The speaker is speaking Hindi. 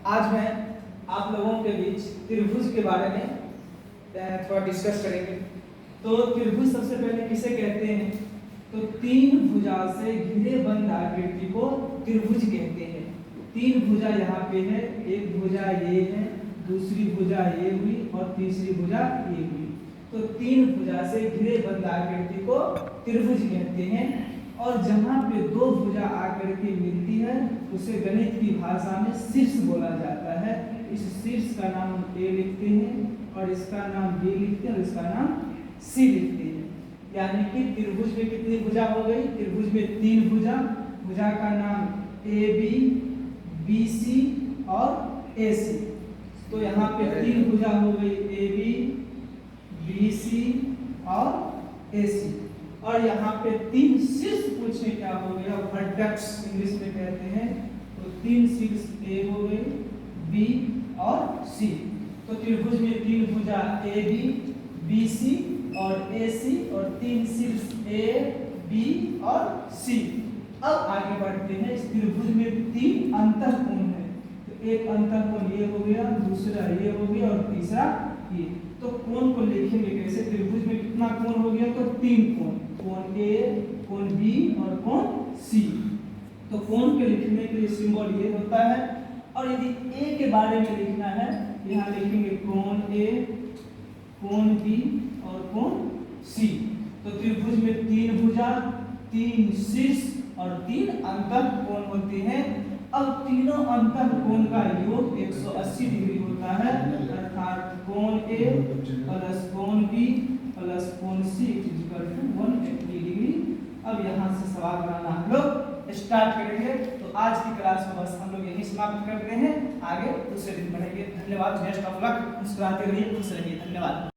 आज मैं आप लोगों के बीच त्रिभुज के बारे में थोड़ा डिस्कस करेंगे। तो त्रिभुज सबसे पहले किसे कहते हैं? तो तीन भुजा से घिरे बंद आकृति को त्रिभुज कहते हैं। तीन भुजा यहाँ पे है, एक भुजा ये है, दूसरी भुजा ये हुई और तीसरी भुजा ये हुई। तो तीन भुजा से घिरे बंद आकृति को त्रिभुज कहते हैं। और जहाँ पे दो भुजा आकर के मिलती है उसे गणित की भाषा में शीर्ष बोला जाता है। इस शीर्ष का नाम ए लिखते हैं और इसका नाम बी लिखते हैं और इसका नाम सी लिखते हैं। यानी कि त्रिभुज में कितनी भुजा हो गई? त्रिभुज में तीन भुजा, भुजा का नाम ए बी, बी सी और ए सी। तो यहाँ पे तीन भुजा हो गई, ए बी, बी सी और ए सी। और यहाँ पे तीन शीर्ष पूछे क्या हो गया? वर्टेक्स इंग्लिश में कहते हैं। तो तीन शीर्ष ए हो गए, बी और सी। तो त्रिभुज में तीन भुजा ए बी, बी सी और ए सी और तीन शीर्ष ए बी और सी। अब आगे बढ़ते हैं। इस त्रिभुज में तीन अंतःकोण है। तो एक अंतःकोण ये हो गया, दूसरा ये हो गया और तीसरा ये। तो कोण को लिखेंगे कैसे? त्रिभुज में कितना कोण हो गया? तो तीन कोण, कोण ए, कोण बी और कोण सी। तो कोण के लिखने के लिए सिंबल ये होता है। और यदि ए के बारे में लिखना है, यहाँ लिखेंगे कोण ए, कोण बी और कोण सी। तो त्रिभुज में तीन भुजा, तीन शीर्ष और तीन अंतःकोण होते हैं। अब तीनों अंतःकोण का योग 180 डिग्री होता है, अर्थात कोण ए प्लस कोण बी प्लस कोण सी इक्वल टू 180 डिग्री। अब यहाँ से सवाल बनाना हम लोग स्टार्ट करेंगे। तो आज की क्लास को बस हम लोग यही समाप्त करते हैं, आगे दूसरे दिन पढ़ेंगे। धन्यवाद, बेस्ट ऑफ लक। मुस्कुराते रहिए, खुश रहिए। धन्यवाद।